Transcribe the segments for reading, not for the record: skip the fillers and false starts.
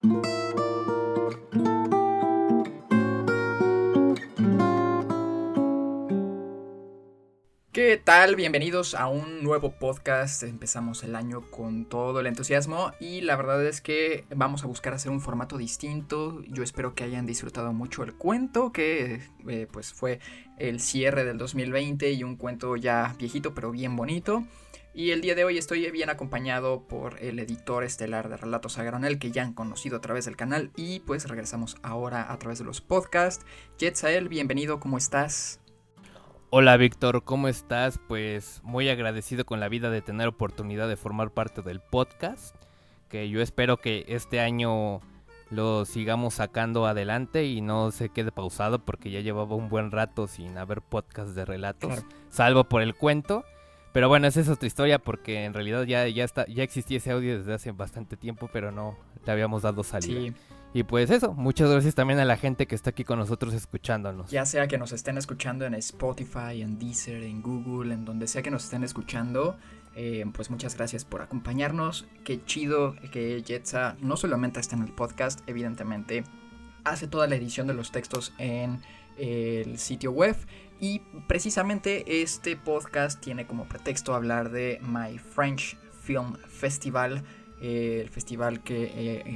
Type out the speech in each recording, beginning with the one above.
¿Qué tal? Bienvenidos a un nuevo podcast. Empezamos el año con todo el entusiasmo y la verdad es que vamos a buscar hacer un formato distinto. Yo espero que hayan disfrutado mucho el cuento, que pues fue el cierre del 2020 y un cuento ya viejito pero bien bonito. Y el día de hoy estoy bien acompañado por el editor estelar de Relatos a Granel, que ya han conocido a través del canal, y pues regresamos ahora a través de los podcasts. Yetzael, bienvenido, ¿cómo estás? Hola Víctor, ¿cómo estás? Pues muy agradecido con la vida de tener oportunidad de formar parte del podcast, que yo espero que este año lo sigamos sacando adelante y no se quede pausado porque ya llevaba un buen rato sin haber podcast de relatos, Claro. salvo por el cuento. Pero bueno, esa es otra historia porque en realidad ya existía ese audio desde hace bastante tiempo, pero no le habíamos dado salida. Sí. Y pues eso, muchas gracias también a la gente que está aquí con nosotros escuchándonos. Ya sea que nos estén escuchando en Spotify, en Deezer, en Google, en donde sea que nos estén escuchando, pues muchas gracias por acompañarnos. Qué chido que Yetza no solamente está en el podcast, evidentemente hace toda la edición de los textos en el sitio web. Y precisamente este podcast tiene como pretexto hablar de My French Film Festival, el festival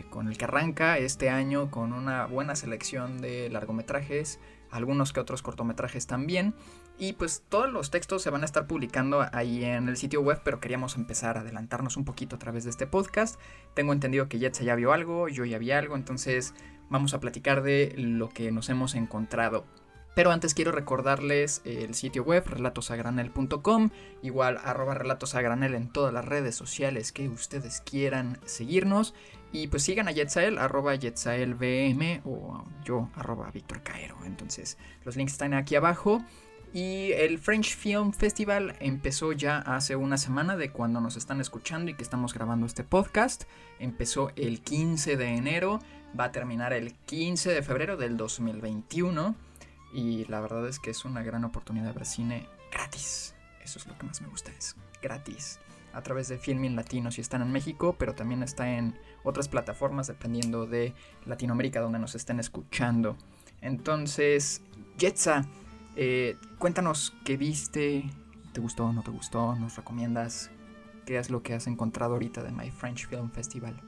con el que arranca este año con una buena selección de largometrajes, algunos que otros cortometrajes también. Y pues todos los textos se van a estar publicando ahí en el sitio web, pero queríamos empezar a adelantarnos un poquito a través de este podcast. Tengo entendido que Yetza ya vio algo, yo ya vi algo, entonces vamos a platicar de lo que nos hemos encontrado. Pero antes quiero recordarles el sitio web relatosagranel.com, igual @relatosagranel en todas las redes sociales que ustedes quieran seguirnos. Y pues sigan a Yetzael, @YetzaelVM o yo, @Víctor Caero. Entonces los links están aquí abajo. Y el French Film Festival empezó ya hace una semana de cuando nos están escuchando y que estamos grabando este podcast. Empezó el 15 de enero, va a terminar el 15 de febrero del 2021. Y la verdad es que es una gran oportunidad de ver cine gratis. Eso es lo que más me gusta, es gratis. A través de Filmin Latino si están en México, pero también está en otras plataformas dependiendo de Latinoamérica donde nos estén escuchando. Entonces, Yetza, cuéntanos qué viste, ¿te gustó o no te gustó? ¿Nos recomiendas qué es lo que has encontrado ahorita de My French Film Festival?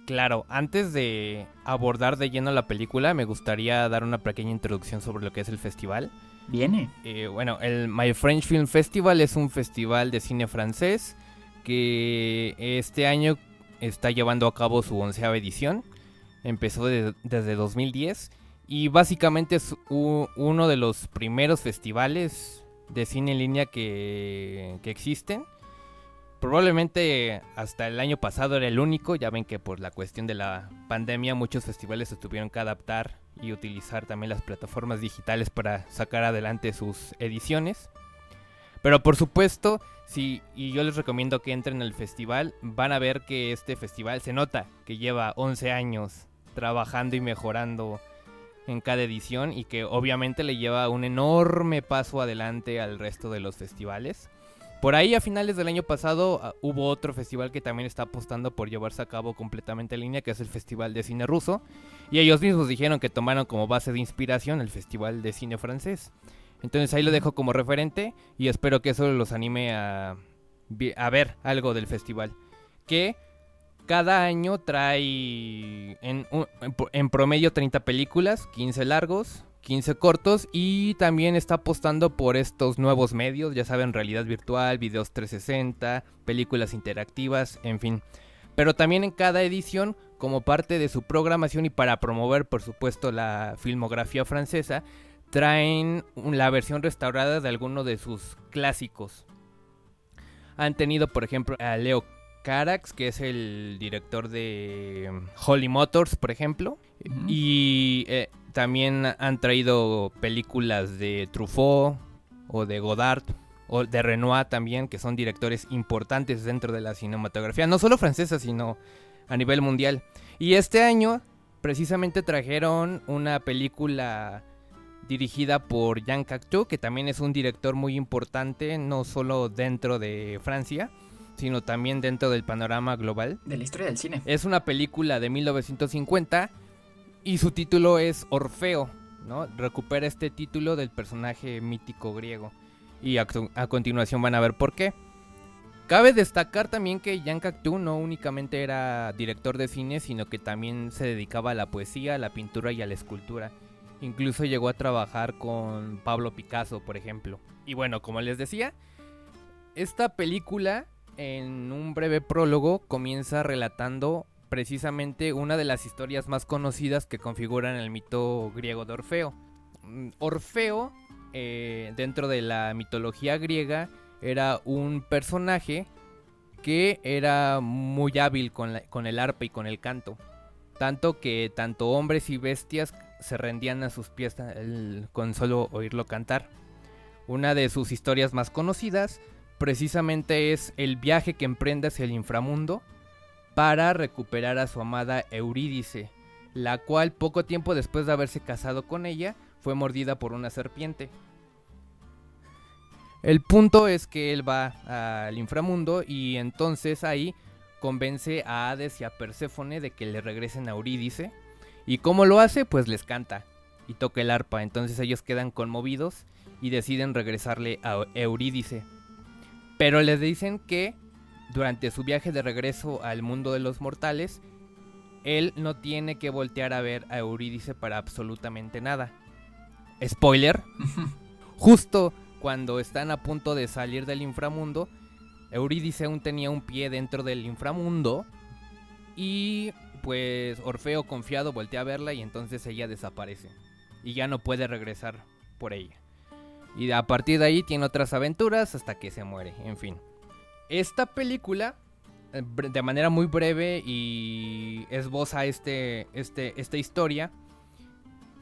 Claro, antes de abordar de lleno la película, me gustaría dar una pequeña introducción sobre lo que es el festival. Viene. Bueno, el My French Film Festival es un festival de cine francés que este año está llevando a cabo su 11ª edición. Empezó desde 2010 y básicamente es uno de los primeros festivales de cine en línea que existen. Probablemente hasta el año pasado era el único, ya ven que por la cuestión de la pandemia muchos festivales se tuvieron que adaptar y utilizar también las plataformas digitales para sacar adelante sus ediciones. Pero por supuesto, y yo les recomiendo que entren al festival, van a ver que este festival se nota que lleva 11 años trabajando y mejorando en cada edición y que obviamente le lleva un enorme paso adelante al resto de los festivales. Por ahí a finales del año pasado hubo otro festival que también está apostando por llevarse a cabo completamente en línea, que es el Festival de Cine Ruso. Y ellos mismos dijeron que tomaron como base de inspiración el Festival de Cine Francés. Entonces ahí lo dejo como referente y espero que eso los anime a ver algo del festival. Que cada año trae en promedio 30 películas, 15 largos, 15 cortos, y también está apostando por estos nuevos medios, ya saben, realidad virtual, videos 360, películas interactivas, en fin. Pero también en cada edición, como parte de su programación y para promover, por supuesto, la filmografía francesa, traen la versión restaurada de alguno de sus clásicos. Han tenido, por ejemplo, a Leo Carax, que es el director de Holy Motors, por ejemplo. Uh-huh. Y también han traído películas de Truffaut o de Godard o de Renoir también, que son directores importantes dentro de la cinematografía, no solo francesa, sino a nivel mundial. Y este año precisamente trajeron una película dirigida por Jean Cocteau, que también es un director muy importante, no solo dentro de Francia, sino también dentro del panorama global. De la historia del cine. Es una película de 1950 y su título es Orfeo, ¿no? Recupera este título del personaje mítico griego. Y a continuación van a ver por qué. Cabe destacar también que Jean Cocteau no únicamente era director de cine, sino que también se dedicaba a la poesía, a la pintura y a la escultura. Incluso llegó a trabajar con Pablo Picasso, por ejemplo. Y bueno, como les decía, esta película, en un breve prólogo, comienza relatando precisamente una de las historias más conocidas que configuran el mito griego de Orfeo. Orfeo, dentro de la mitología griega, era un personaje que era muy hábil con el arpa y con el canto. Tanto que tanto hombres y bestias se rendían a sus pies con solo oírlo cantar. Una de sus historias más conocidas precisamente es el viaje que emprende hacia el inframundo para recuperar a su amada Eurídice, la cual poco tiempo después de haberse casado con ella fue mordida por una serpiente. El punto es que él va al inframundo y entonces ahí convence a Hades y a Perséfone de que le regresen a Eurídice. ¿Y cómo lo hace? Pues les canta y toca el arpa. Entonces ellos quedan conmovidos y deciden regresarle a Eurídice. Pero les dicen que durante su viaje de regreso al mundo de los mortales, él no tiene que voltear a ver a Eurídice para absolutamente nada. Spoiler. Justo cuando están a punto de salir del inframundo, Eurídice aún tenía un pie dentro del inframundo y pues Orfeo, confiado, voltea a verla y entonces ella desaparece y ya no puede regresar por ella. Y a partir de ahí tiene otras aventuras hasta que se muere, en fin. Esta película, de manera muy breve y esboza esta historia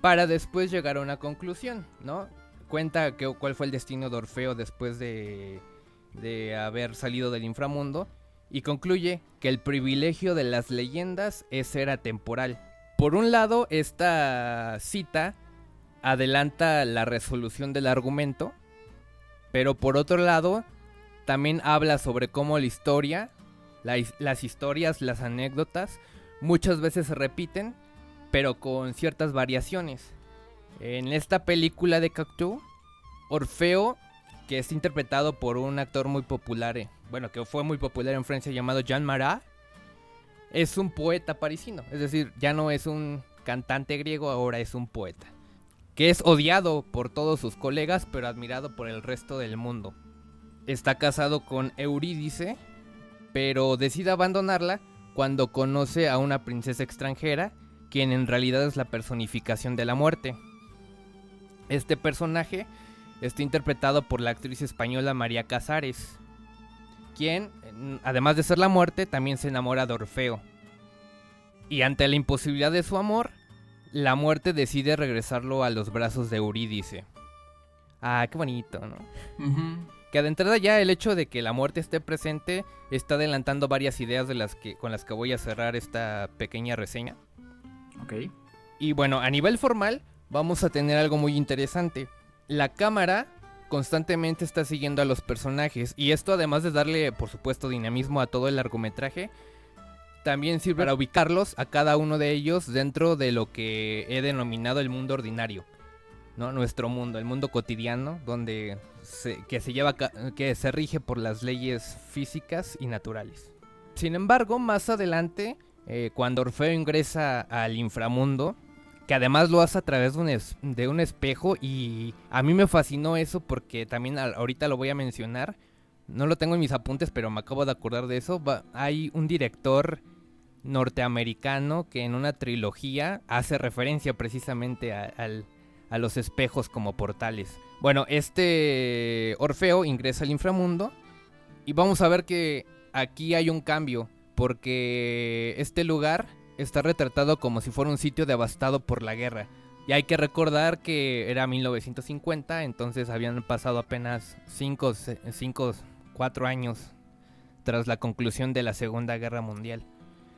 para después llegar a una conclusión, ¿no? Cuenta cuál fue el destino de Orfeo después de haber salido del inframundo y concluye que el privilegio de las leyendas es ser atemporal. Por un lado, esta cita adelanta la resolución del argumento, pero por otro lado, también habla sobre cómo la historia, las historias, las anécdotas, muchas veces se repiten, pero con ciertas variaciones. En esta película de Cocteau, Orfeo, que es interpretado por un actor muy popular, que fue muy popular en Francia, llamado Jean Marat, es un poeta parisino. Es decir, ya no es un cantante griego, ahora es un poeta, que es odiado por todos sus colegas, pero admirado por el resto del mundo. Está casado con Eurídice, pero decide abandonarla cuando conoce a una princesa extranjera, quien en realidad es la personificación de la muerte. Este personaje está interpretado por la actriz española María Casares, quien, además de ser la muerte, también se enamora de Orfeo. Y ante la imposibilidad de su amor, la muerte decide regresarlo a los brazos de Eurídice. Ah, qué bonito, ¿no? Uh-huh. Que de entrada ya el hecho de que la muerte esté presente está adelantando varias ideas con las que voy a cerrar esta pequeña reseña. Ok. Y bueno, a nivel formal vamos a tener algo muy interesante. La cámara constantemente está siguiendo a los personajes y esto, además de darle, por supuesto, dinamismo a todo el largometraje, también sirve para ubicarlos a cada uno de ellos dentro de lo que he denominado el mundo ordinario, ¿no? Nuestro mundo, el mundo cotidiano, donde que se rige por las leyes físicas y naturales. Sin embargo, más adelante, cuando Orfeo ingresa al inframundo, que además lo hace a través de un espejo, y a mí me fascinó eso porque también ahorita lo voy a mencionar, no lo tengo en mis apuntes, pero me acabo de acordar de eso. Hay un director norteamericano que en una trilogía hace referencia precisamente a los espejos como portales. Bueno, este Orfeo ingresa al inframundo y vamos a ver que aquí hay un cambio, porque este lugar está retratado como si fuera un sitio devastado por la guerra. Y hay que recordar que era 1950, entonces habían pasado apenas 4 años tras la conclusión de la Segunda Guerra Mundial,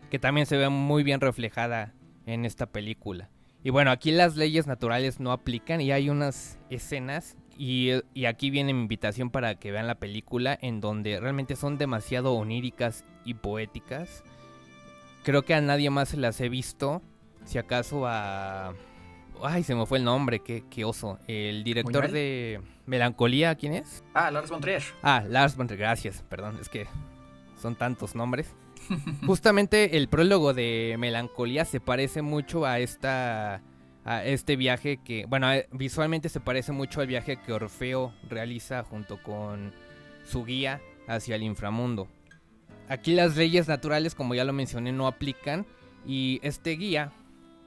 que también se ve muy bien reflejada en esta película. Y bueno, aquí las leyes naturales no aplican y hay unas escenas Y aquí viene mi invitación para que vean la película, en donde realmente son demasiado oníricas y poéticas. Creo que a nadie más se las he visto, si acaso a... Ay, se me fue el nombre, qué oso. El director ¿Buñuel? de Melancolía, ¿quién es? Lars von Trier. Lars von Trier, gracias, perdón, es que son tantos nombres. Justamente el prólogo de Melancolía se parece mucho a este viaje que, bueno, visualmente se parece mucho al viaje que Orfeo realiza junto con su guía hacia el inframundo. Aquí las leyes naturales, como ya lo mencioné, no aplican, y este guía,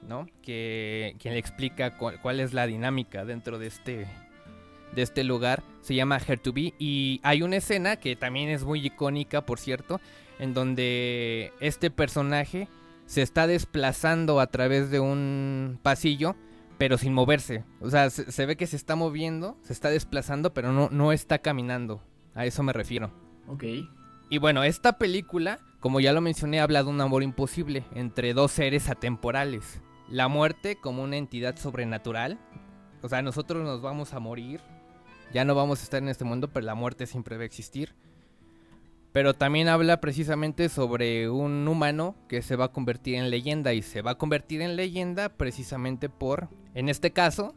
¿no?, quien le explica cuál es la dinámica dentro de este lugar, se llama Her2be, y hay una escena que también es muy icónica, por cierto, en donde este personaje se está desplazando a través de un pasillo, pero sin moverse. O sea, se ve que se está moviendo, se está desplazando, pero no está caminando. A eso me refiero. Ok. Y bueno, esta película, como ya lo mencioné, habla de un amor imposible entre dos seres atemporales. La muerte como una entidad sobrenatural. O sea, nosotros nos vamos a morir. Ya no vamos a estar en este mundo, pero la muerte siempre va a existir. Pero también habla precisamente sobre un humano que se va a convertir en leyenda. Y se va a convertir en leyenda precisamente por, en este caso,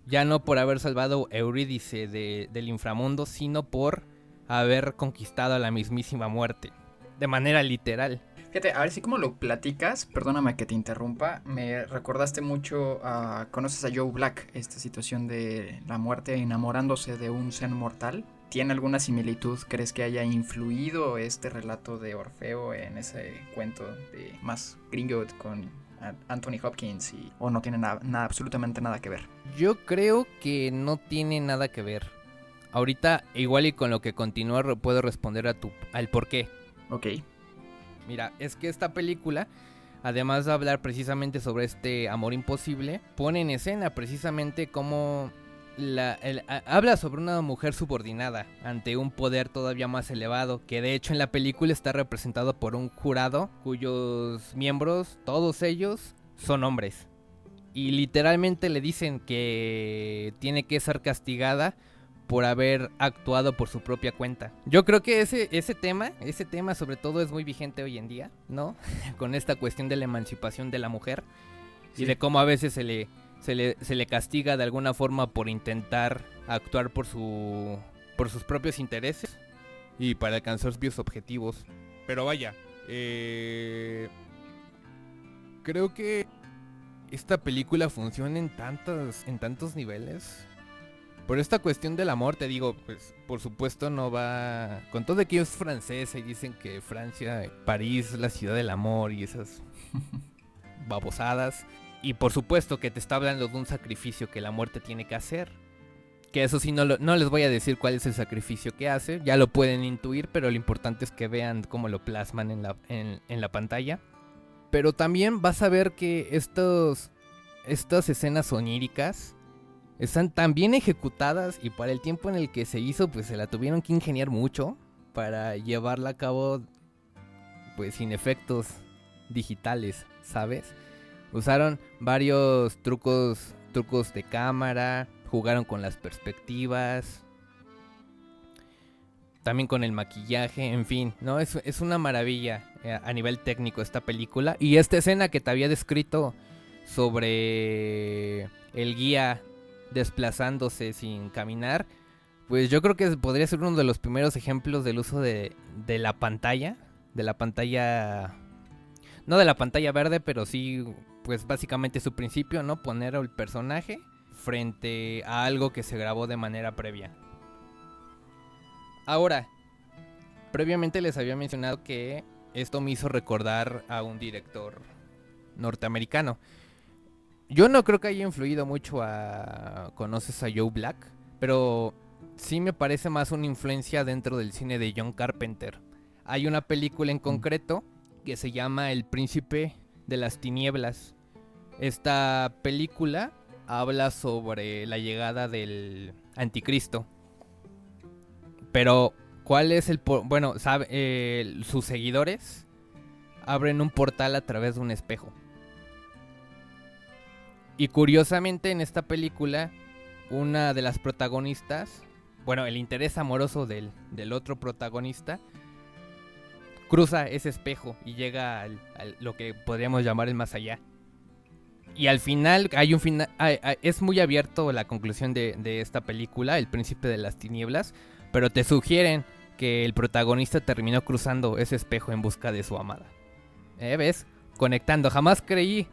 ya no por haber salvado a Eurídice del inframundo, sino por haber conquistado a la mismísima muerte. De manera literal. Fíjate, a ver si como lo platicas, perdóname que te interrumpa, me recordaste mucho a... ¿Conoces a Joe Black? Esta situación de la muerte enamorándose de un ser mortal. ¿Tiene alguna similitud? ¿Crees que haya influido este relato de Orfeo en ese cuento de más gringo con Anthony Hopkins? ¿O no tiene absolutamente nada que ver? Yo creo que no tiene nada que ver. Ahorita, igual y con lo que continúa, puedo responder al por qué. Ok. Mira, es que esta película, además de hablar precisamente sobre este amor imposible, pone en escena precisamente cómo habla sobre una mujer subordinada ante un poder todavía más elevado, que de hecho en la película está representado por un jurado cuyos miembros, todos ellos, son hombres. Y literalmente le dicen que tiene que ser castigada por haber actuado por su propia cuenta. Yo creo que ese tema sobre todo es muy vigente hoy en día, ¿no? Con esta cuestión de la emancipación de la mujer, sí. Y de cómo a veces se le castiga de alguna forma por intentar actuar por sus propios intereses y para alcanzar sus objetivos. Pero vaya, creo que esta película funciona en tantos niveles. Por esta cuestión del amor, te digo, pues por supuesto no va... Con todo de que es francesa y dicen que Francia, París es la ciudad del amor y esas babosadas. Y por supuesto que te está hablando de un sacrificio que la muerte tiene que hacer. Que eso sí, no les voy a decir cuál es el sacrificio que hace. Ya lo pueden intuir, pero lo importante es que vean cómo lo plasman en la pantalla. Pero también vas a ver que estas escenas oníricas están tan bien ejecutadas, y para el tiempo en el que se hizo, pues se la tuvieron que ingeniar mucho para llevarla a cabo, pues sin efectos digitales, ¿sabes? Usaron varios trucos de cámara, jugaron con las perspectivas, también con el maquillaje, en fin, ¿no? Es una maravilla a nivel técnico esta película. Y esta escena que te había descrito sobre el guía desplazándose sin caminar, pues yo creo que podría ser uno de los primeros ejemplos del uso de la pantalla, no de la pantalla verde, pero sí, pues básicamente su principio, ¿no? Poner al personaje frente a algo que se grabó de manera previa. Ahora, previamente les había mencionado que esto me hizo recordar a un director norteamericano. Yo no creo que haya influido mucho ¿conoces a Joe Black? Pero sí me parece más una influencia dentro del cine de John Carpenter. Hay una película en concreto que se llama El Príncipe de las Tinieblas. Esta película habla sobre la llegada del anticristo. Pero, ¿cuál es sus seguidores abren un portal a través de un espejo. Y curiosamente en esta película una de las protagonistas, bueno, el interés amoroso del otro protagonista, cruza ese espejo y llega al lo que podríamos llamar el más allá. Y al final hay un final, es muy abierto la conclusión de esta película, El Príncipe de las Tinieblas, pero te sugieren que el protagonista terminó cruzando ese espejo en busca de su amada. ¿Ves? Conectando, jamás creí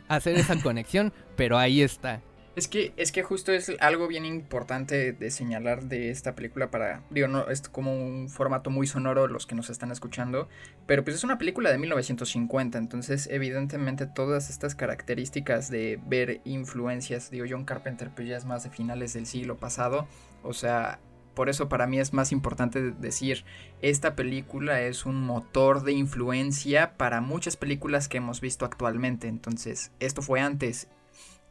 hacer esa conexión, pero ahí está. Es que justo es algo bien importante de señalar de esta película no, es como un formato muy sonoro los que nos están escuchando, pero pues es una película de 1950, entonces evidentemente todas estas características de ver influencias, John Carpenter pues ya es más de finales del siglo pasado, o sea, por eso para mí es más importante decir, esta película es un motor de influencia para muchas películas que hemos visto actualmente, entonces esto fue antes.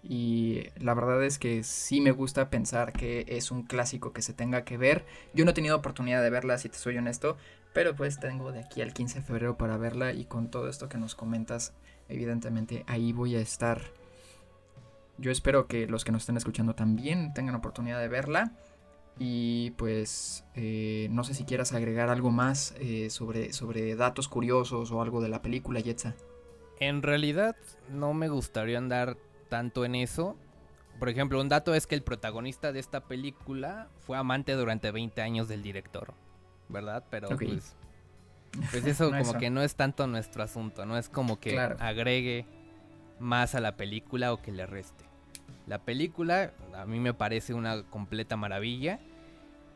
Y la verdad es que sí me gusta pensar que es un clásico que se tenga que ver. Yo no he tenido oportunidad de verla, si te soy honesto, pero pues tengo de aquí al 15 de febrero para verla. Y con todo esto que nos comentas, evidentemente ahí voy a estar. Yo espero que los que nos estén escuchando también tengan oportunidad de verla. Y pues no sé si quieras agregar algo más sobre datos curiosos o algo de la película, Yetza. En realidad no me gustaría andar tanto en eso. Por ejemplo, un dato es que el protagonista de esta película fue amante durante 20 años del director, ¿verdad? Pero okay. pues eso no como eso. que no es tanto nuestro asunto, no es como que claro. agregue más a la película o que le reste. La película a mí me parece una completa maravilla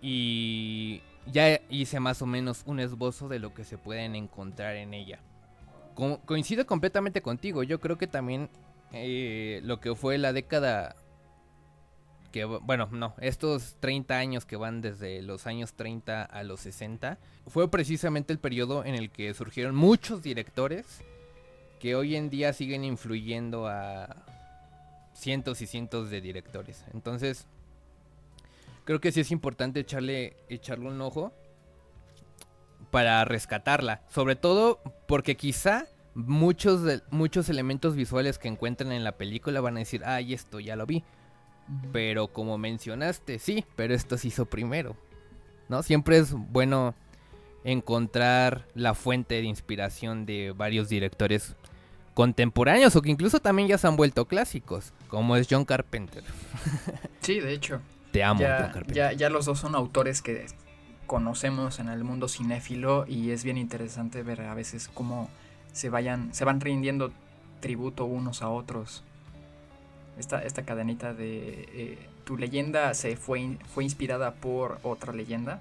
y ya hice más o menos un esbozo de lo que se pueden encontrar en ella. Coincido completamente contigo, yo creo que también lo que fue la década estos 30 años que van desde los años 30 a los 60 fue precisamente el periodo en el que surgieron muchos directores que hoy en día siguen influyendo a cientos y cientos de directores. Entonces creo que sí es importante echarle un ojo para rescatarla, sobre todo porque quizá muchos elementos visuales que encuentran en la película van a decir, ay, esto ya lo vi. Pero como mencionaste, sí, pero esto se hizo primero, ¿no? Siempre es bueno encontrar la fuente de inspiración de varios directores contemporáneos o que incluso también ya se han vuelto clásicos, como es John Carpenter. Sí, de hecho. Te amo, John Carpenter. Ya los dos son autores que conocemos en el mundo cinéfilo y es bien interesante ver a veces cómo se van rindiendo tributo unos a otros. Esta cadenita de tu leyenda fue inspirada por otra leyenda,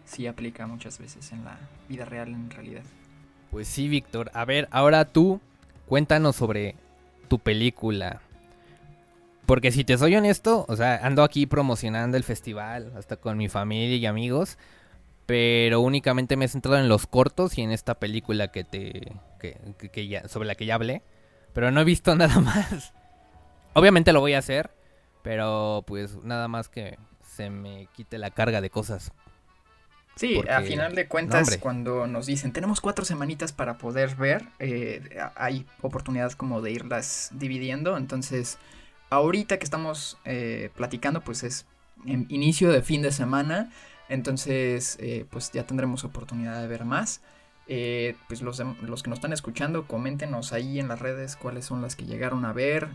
sí aplica muchas veces en la vida real en realidad. Pues sí, Víctor. A ver, ahora tú cuéntanos sobre tu película. Porque si te soy honesto, o sea, ando aquí promocionando el festival, hasta con mi familia y amigos, pero únicamente me he centrado en los cortos y en esta película sobre la que ya hablé, pero no he visto nada más. Obviamente lo voy a hacer, pero pues nada más que se me quite la carga de cosas. Sí, Porque, a final de cuentas, no, cuando nos dicen tenemos 4 semanitas para poder ver, hay oportunidades como de irlas dividiendo. Entonces, ahorita que estamos platicando, pues es en inicio de fin de semana. Entonces, pues ya tendremos oportunidad de ver más. Pues los que nos están escuchando, coméntenos ahí en las redes cuáles son las que llegaron a ver.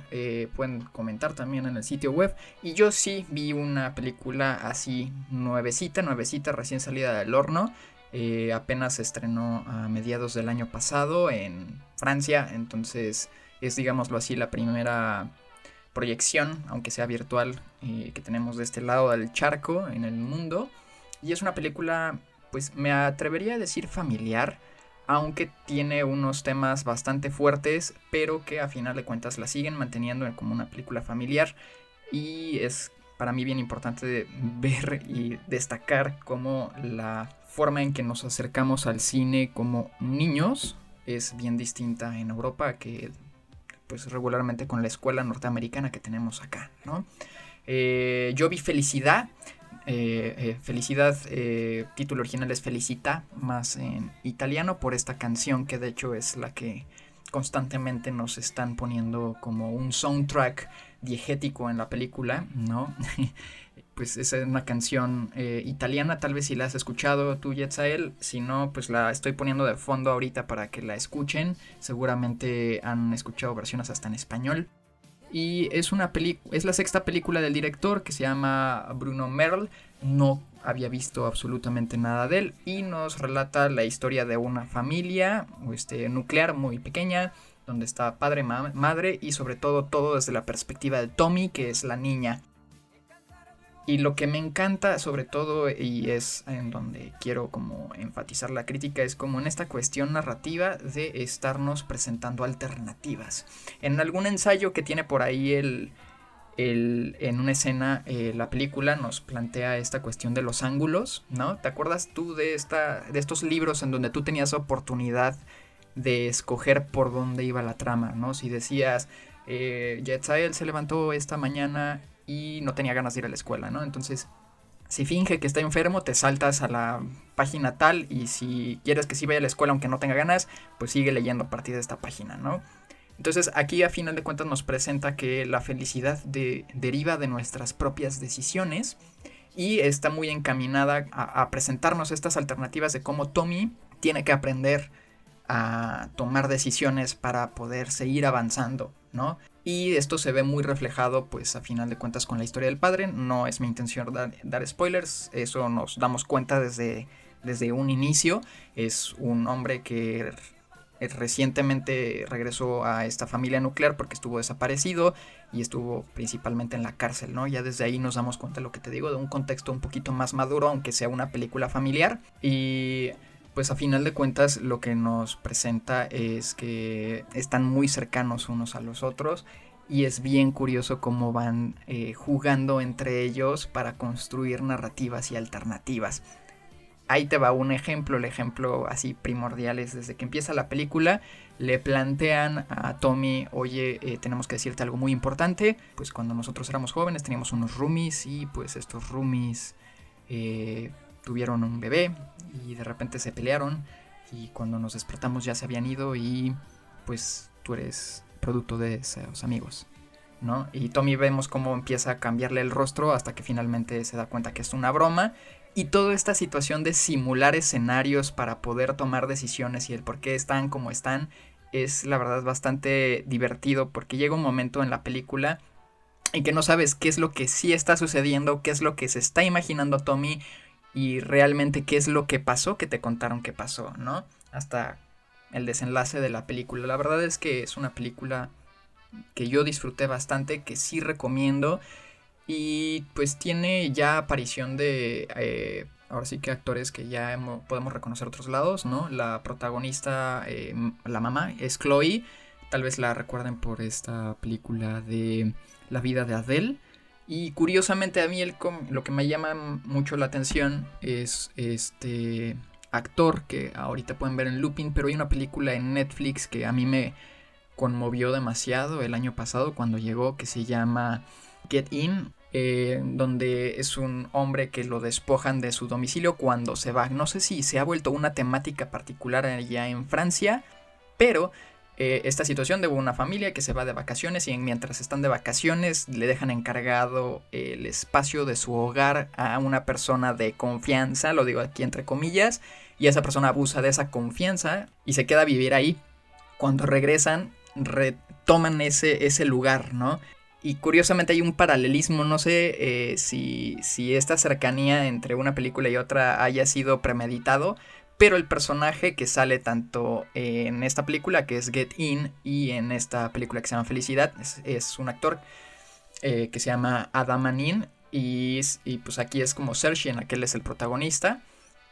Pueden comentar también en el sitio web. Y yo sí vi una película así nuevecita, recién salida del horno. Apenas se estrenó a mediados del año pasado en Francia. Entonces es, digámoslo así, la primera proyección, aunque sea virtual, que tenemos de este lado del charco en el mundo. Y es una película, pues me atrevería a decir familiar, aunque tiene unos temas bastante fuertes, pero que a final de cuentas la siguen manteniendo como una película familiar. Y es para mí bien importante ver y destacar cómo la forma en que nos acercamos al cine como niños es bien distinta en Europa que pues regularmente con la escuela norteamericana que tenemos acá, ¿no? Yo vi Felicidad. Felicidad, título original es Felicita, más en italiano, por esta canción que de hecho es la que constantemente nos están poniendo como un soundtrack diegético en la película, ¿no? Pues es una canción italiana, tal vez si la has escuchado tú, Yetzael, si no, pues la estoy poniendo de fondo ahorita para que la escuchen, seguramente han escuchado versiones hasta en español. Y es la sexta película del director, que se llama Bruno Merl. No había visto absolutamente nada de él y nos relata la historia de una familia nuclear muy pequeña, donde está padre, madre y sobre todo desde la perspectiva de Tommy, que es la niña. Y lo que me encanta sobre todo, y es en donde quiero como enfatizar la crítica, es como en esta cuestión narrativa de estarnos presentando alternativas. En algún ensayo que tiene por ahí en una escena, la película nos plantea esta cuestión de los ángulos, ¿no? ¿Te acuerdas tú de estos libros en donde tú tenías oportunidad de escoger por dónde iba la trama, ¿no? Si decías, Yetzael se levantó esta mañana y no tenía ganas de ir a la escuela, ¿no? Entonces, si finge que está enfermo, te saltas a la página tal, y si quieres que sí vaya a la escuela aunque no tenga ganas, pues sigue leyendo a partir de esta página, ¿no? Entonces aquí a final de cuentas nos presenta que la felicidad deriva de nuestras propias decisiones y está muy encaminada a presentarnos estas alternativas de cómo Tommy tiene que aprender a tomar decisiones para poder seguir avanzando, ¿no? Y esto se ve muy reflejado, pues a final de cuentas, con la historia del padre. No es mi intención dar spoilers, eso nos damos cuenta desde un inicio. Es un hombre que recientemente regresó a esta familia nuclear porque estuvo desaparecido y estuvo principalmente en la cárcel, ¿no? Ya desde ahí nos damos cuenta de lo que te digo, de un contexto un poquito más maduro, aunque sea una película familiar. Y pues a final de cuentas lo que nos presenta es que están muy cercanos unos a los otros y es bien curioso cómo van jugando entre ellos para construir narrativas y alternativas. Ahí te va un ejemplo, el ejemplo así primordial es desde que empieza la película, le plantean a Tommy, oye, tenemos que decirte algo muy importante, pues cuando nosotros éramos jóvenes teníamos unos roomies y pues estos roomies tuvieron un bebé y de repente se pelearon y cuando nos despertamos ya se habían ido y pues tú eres producto de esos amigos, ¿no? Y Tommy vemos cómo empieza a cambiarle el rostro hasta que finalmente se da cuenta que es una broma. Y toda esta situación de simular escenarios para poder tomar decisiones y el por qué están como están es la verdad bastante divertido, porque llega un momento en la película en que no sabes qué es lo que sí está sucediendo, qué es lo que se está imaginando Tommy y realmente qué es lo que pasó, que te contaron que pasó, ¿no? Hasta el desenlace de la película. La verdad es que es una película que yo disfruté bastante, que sí recomiendo. Y pues tiene ya aparición de, ahora sí que actores que ya podemos reconocer otros lados, ¿no? La protagonista, la mamá, es Chloe. Tal vez la recuerden por esta película de La vida de Adele. Y curiosamente a mí lo que me llama mucho la atención es este actor que ahorita pueden ver en Lupin, pero hay una película en Netflix que a mí me conmovió demasiado el año pasado cuando llegó, que se llama Get In, donde es un hombre que lo despojan de su domicilio cuando se va. No sé si se ha vuelto una temática particular allá en Francia, pero esta situación de una familia que se va de vacaciones y mientras están de vacaciones le dejan encargado el espacio de su hogar a una persona de confianza, lo digo aquí entre comillas, y esa persona abusa de esa confianza y se queda a vivir ahí. Cuando regresan, retoman ese lugar, ¿no? Y curiosamente hay un paralelismo, no sé si esta cercanía entre una película y otra haya sido premeditado, pero el personaje que sale tanto en esta película, que es Get In, y en esta película que se llama Felicidad, es un actor que se llama Adam Anin, y pues aquí es como Serge, en aquel es el protagonista,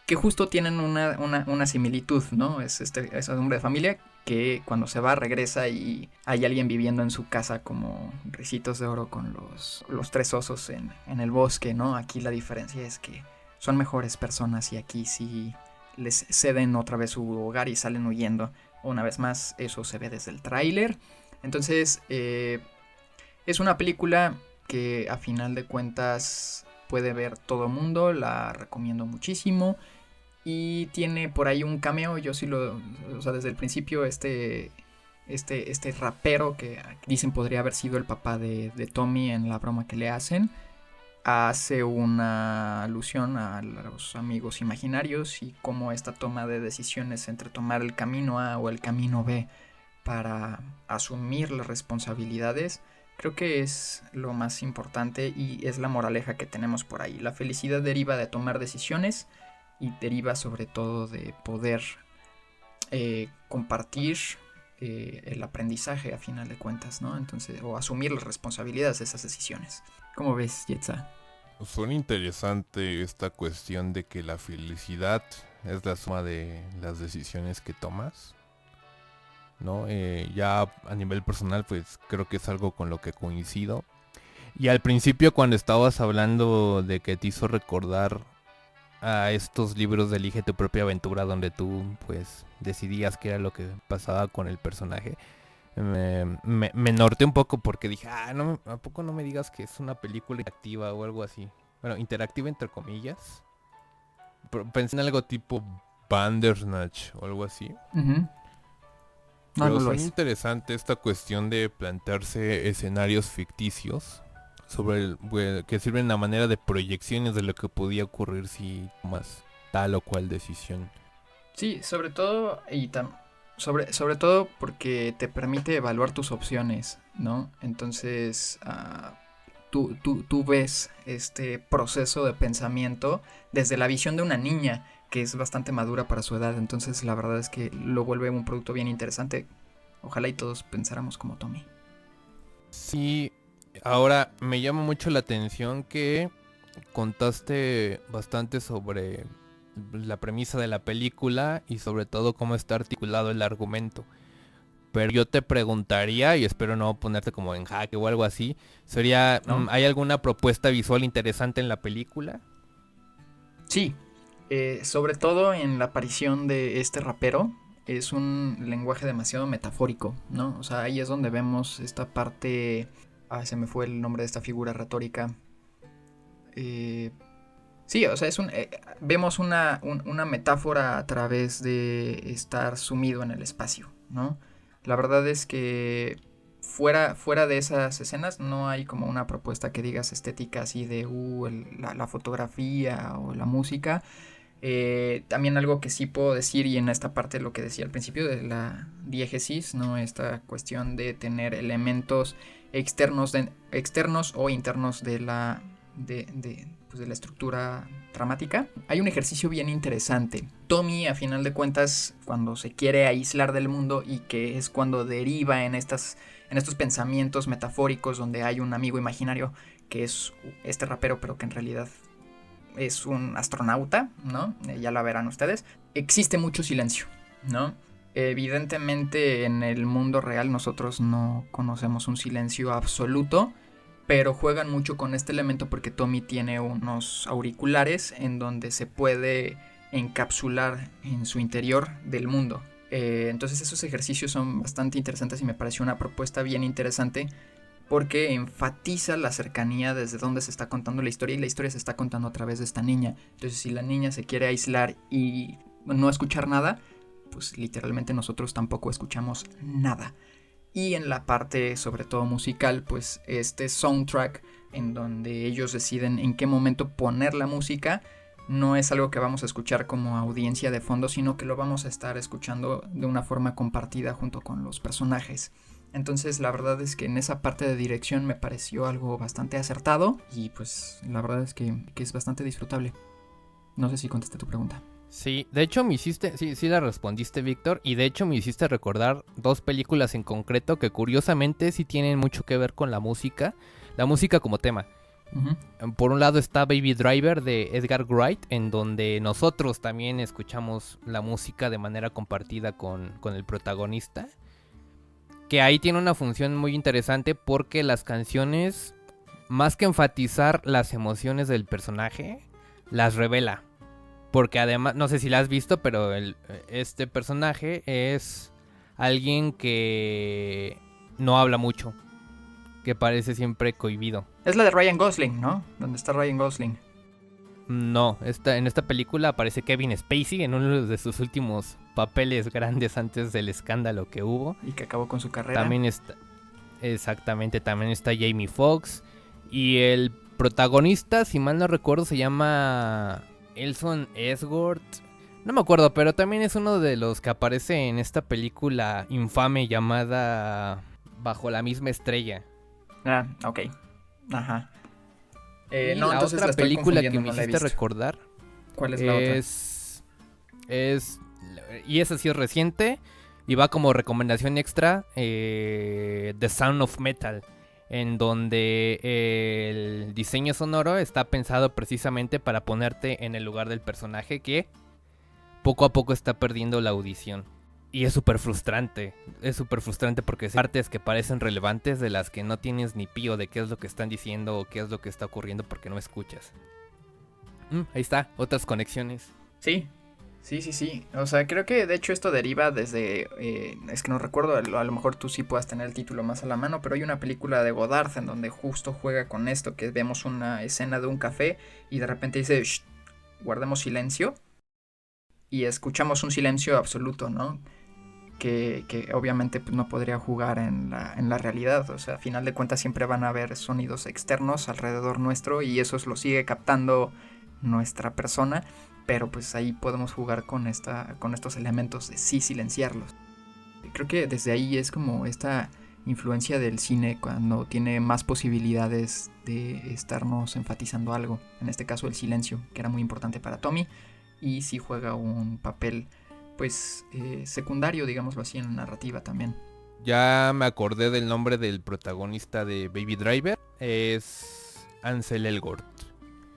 que justo tienen una similitud, ¿no? Es un hombre de familia que cuando se va regresa y hay alguien viviendo en su casa como ricitos de oro con los tres osos en el bosque, ¿no? Aquí la diferencia es que son mejores personas y aquí sí les ceden otra vez su hogar y salen huyendo. Una vez más, eso se ve desde el tráiler. Entonces, es una película que a final de cuentas puede ver todo mundo, la recomiendo muchísimo. Y tiene por ahí un cameo, yo sí o sea, desde el principio este rapero que dicen podría haber sido el papá de Tommy en la broma que le hacen, hace una alusión a los amigos imaginarios y cómo esta toma de decisiones entre tomar el camino A o el camino B para asumir las responsabilidades, creo que es lo más importante y es la moraleja que tenemos por ahí. La felicidad deriva de tomar decisiones y deriva sobre todo de poder compartir el aprendizaje a final de cuentas, ¿no? Entonces, o asumir las responsabilidades de esas decisiones. ¿Cómo ves, Yetza? Suena interesante esta cuestión de que la felicidad es la suma de las decisiones que tomas, ¿no? Ya a nivel personal, pues creo que es algo con lo que coincido. Y al principio, cuando estabas hablando de que te hizo recordar a estos libros de Elige tu propia aventura, donde tú pues decidías qué era lo que pasaba con el personaje, me norteé un poco porque dije, no, ¿a poco no me digas que es una película interactiva o algo así? Bueno, interactiva entre comillas. Pensé en algo tipo Bandersnatch o algo así. Uh-huh. Pero suena interesante esta cuestión de plantearse escenarios ficticios sobre que sirven a manera de proyecciones de lo que podía ocurrir si tomas tal o cual decisión. Sí, sobre todo sobre todo porque te permite evaluar tus opciones, ¿no? Entonces tú ves este proceso de pensamiento desde la visión de una niña que es bastante madura para su edad. Entonces la verdad es que lo vuelve un producto bien interesante. Ojalá y todos pensáramos como Tommy. Sí, ahora me llama mucho la atención que contaste bastante sobre la premisa de la película y sobre todo cómo está articulado el argumento. Pero yo te preguntaría, y espero no ponerte como en jaque o algo así, sería, ¿no? ¿Hay alguna propuesta visual interesante en la película? Sí, sobre todo en la aparición de este rapero. Es un lenguaje demasiado metafórico, ¿no? O sea, ahí es donde vemos esta parte... se me fue el nombre de esta figura retórica. Sí, o sea, vemos una metáfora a través de estar sumido en el espacio, ¿no? La verdad es que fuera de esas escenas no hay como una propuesta que digas estética así de la fotografía o la música. También algo que sí puedo decir, y en esta parte lo que decía al principio de la diégesis, ¿no? Esta cuestión de tener elementos externos o internos de la estructura dramática. Hay un ejercicio bien interesante. Tommy, a final de cuentas, cuando se quiere aislar del mundo y que es cuando deriva en estos pensamientos metafóricos donde hay un amigo imaginario que es este rapero, pero que en realidad es un astronauta, ¿no? Ya la verán ustedes. Existe mucho silencio, ¿no? Evidentemente en el mundo real nosotros no conocemos un silencio absoluto, pero juegan mucho con este elemento porque Tommy tiene unos auriculares en donde se puede encapsular en su interior del mundo. Entonces esos ejercicios son bastante interesantes y me pareció una propuesta bien interesante porque enfatiza la cercanía desde donde se está contando la historia, y la historia se está contando a través de esta niña. Entonces si la niña se quiere aislar y no escuchar nada, pues literalmente nosotros tampoco escuchamos nada. Y en la parte sobre todo musical, pues este soundtrack en donde ellos deciden en qué momento poner la música no es algo que vamos a escuchar como audiencia de fondo, sino que lo vamos a estar escuchando de una forma compartida junto con los personajes. Entonces la verdad es que en esa parte de dirección me pareció algo bastante acertado y pues la verdad es que es bastante disfrutable. No sé si contesté tu pregunta. Sí, de hecho me hiciste, sí la respondiste, Víctor, y de hecho me hiciste recordar dos películas en concreto que curiosamente sí tienen mucho que ver con la música como tema. Uh-huh. Por un lado está Baby Driver de Edgar Wright, en donde nosotros también escuchamos la música de manera compartida con el protagonista, que ahí tiene una función muy interesante porque las canciones, más que enfatizar las emociones del personaje, las revela. Porque además, no sé si la has visto, pero este personaje es alguien que no habla mucho, que parece siempre cohibido. Es la de Ryan Gosling, ¿no? ¿Dónde está Ryan Gosling? No, en esta película aparece Kevin Spacey en uno de sus últimos papeles grandes antes del escándalo que hubo. Y que acabó con su carrera. También está, exactamente, también está Jamie Foxx. Y el protagonista, si mal no recuerdo, se llama Elson Esgort. No me acuerdo, pero también es uno de los que aparece en esta película infame llamada Bajo la misma estrella. Ah, ok. Ajá. Y No, la entonces otra la estoy película que confundiendo, me no la he hiciste visto. recordar ¿Cuál es la otra? y esa sí es reciente y va como recomendación extra, The Sound of Metal, en donde el diseño sonoro está pensado precisamente para ponerte en el lugar del personaje que poco a poco está perdiendo la audición. Y es súper frustrante porque hay partes que parecen relevantes de las que no tienes ni pío de qué es lo que están diciendo o qué es lo que está ocurriendo porque no escuchas. Ahí está, otras conexiones. Sí. O sea, creo que de hecho esto deriva desde... es que no recuerdo, a lo mejor tú sí puedas tener el título más a la mano, pero hay una película de Godard en donde justo juega con esto, que vemos una escena de un café y de repente dice, shh, guardemos silencio, y escuchamos un silencio absoluto, ¿no? Que obviamente pues, no podría jugar en la realidad. O sea, a final de cuentas siempre van a haber sonidos externos alrededor nuestro y eso lo sigue captando nuestra persona, pero pues ahí podemos jugar con estos elementos de sí silenciarlos. Creo que desde ahí es como esta influencia del cine cuando tiene más posibilidades de estarnos enfatizando algo, en este caso el silencio, que era muy importante para Tommy y sí juega un papel pues secundario, digámoslo así, en la narrativa también. Ya me acordé del nombre del protagonista de Baby Driver. Es Ansel Elgort.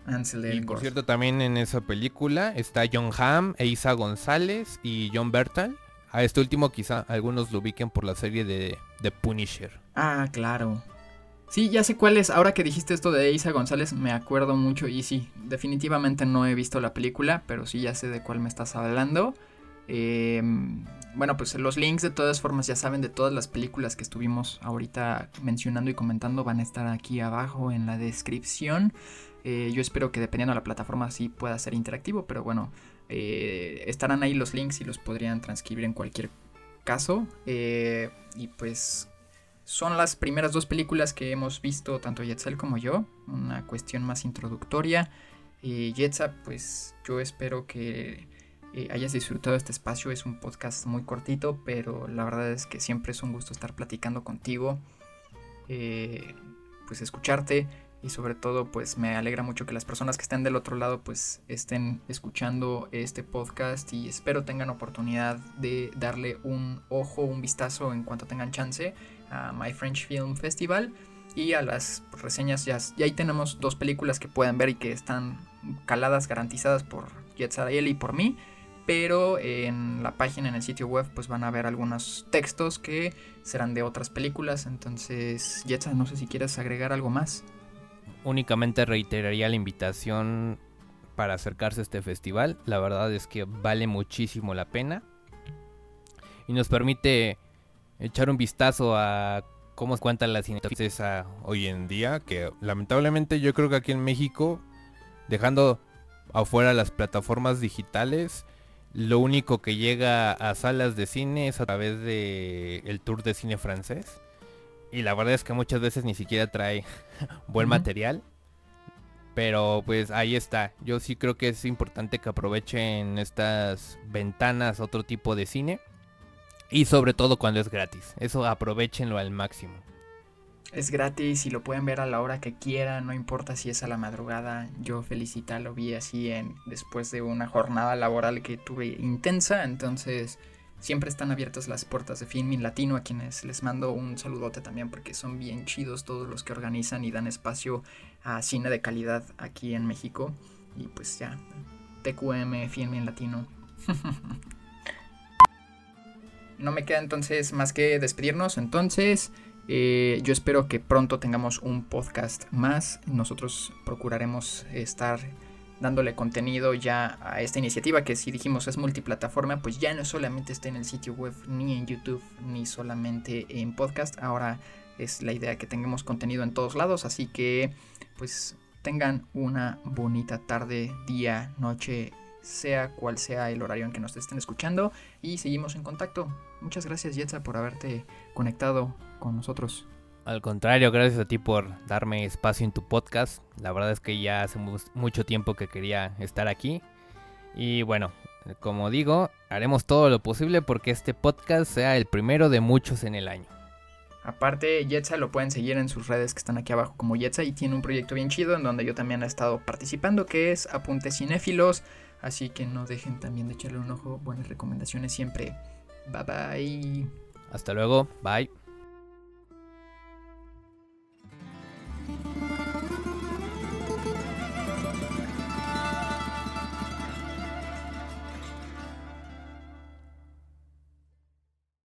Ansel Y Elgort. por cierto, también en esa película está John Hamm, Eiza González y John Bertal. A este último quizá algunos lo ubiquen por la serie de Punisher. Ah, claro. Sí, ya sé cuál es. Ahora que dijiste esto de Eiza González, me acuerdo mucho. Y sí, definitivamente no he visto la película, pero sí ya sé de cuál me estás hablando. Bueno, pues los links de todas formas ya saben de todas las películas que estuvimos ahorita mencionando y comentando van a estar aquí abajo en la descripción. Yo espero que dependiendo de la plataforma sí pueda ser interactivo, pero bueno, estarán ahí los links y los podrían transcribir en cualquier caso. Y pues son las primeras dos películas que hemos visto tanto Yetzel como yo, una cuestión más introductoria. Yetza, pues yo espero que hayas disfrutado este espacio. Es un podcast muy cortito, pero la verdad es que siempre es un gusto estar platicando contigo, pues escucharte, y sobre todo pues me alegra mucho que las personas que estén del otro lado pues estén escuchando este podcast, y espero tengan oportunidad de darle un ojo, un vistazo en cuanto tengan chance a My French Film Festival y a las reseñas. Ya ahí tenemos dos películas que pueden ver y que están caladas, garantizadas por Yetzarael y por mí. Pero en la página, en el sitio web, pues van a ver algunos textos que serán de otras películas. Entonces, Yetza, no sé si quieres agregar algo más. Únicamente reiteraría la invitación para acercarse a este festival. La verdad es que vale muchísimo la pena y nos permite echar un vistazo a cómo se cuentan las cinematografías hoy en día, que lamentablemente yo creo que aquí en México, dejando afuera las plataformas digitales, lo único que llega a salas de cine es a través de el Tour de Cine Francés. Y la verdad es que muchas veces ni siquiera trae buen material. Pero pues ahí está. Yo sí creo que es importante que aprovechen estas ventanas otro tipo de cine. Y sobre todo cuando es gratis. Eso aprovechenlo al máximo. Es gratis y lo pueden ver a la hora que quieran, no importa si es a la madrugada. Yo Felicita lo vi así después de una jornada laboral que tuve intensa, entonces siempre están abiertas las puertas de Filmin Latino, a quienes les mando un saludote también porque son bien chidos todos los que organizan y dan espacio a cine de calidad aquí en México. Y pues ya, TQM, Filmin Latino. No me queda entonces más que despedirnos, entonces... yo espero que pronto tengamos un podcast más. Nosotros procuraremos estar dándole contenido ya a esta iniciativa que, si dijimos es multiplataforma, pues ya no solamente está en el sitio web, ni en YouTube, ni solamente en podcast. Ahora es la idea que tengamos contenido en todos lados, así que pues tengan una bonita tarde, día, noche, sea cual sea el horario en que nos estén escuchando, y seguimos en contacto. Muchas gracias, Yetza, por haberte conectado con nosotros. Al contrario, gracias a ti por darme espacio en tu podcast. La verdad es que ya hace mucho tiempo que quería estar aquí. Y bueno, como digo, haremos todo lo posible porque este podcast sea el primero de muchos en el año. Aparte, Yetza lo pueden seguir en sus redes que están aquí abajo como Yetza, y tiene un proyecto bien chido en donde yo también he estado participando, que es Apuntes Cinéfilos. Así que no dejen también de echarle un ojo. Buenas recomendaciones siempre. Bye bye. Hasta luego, bye.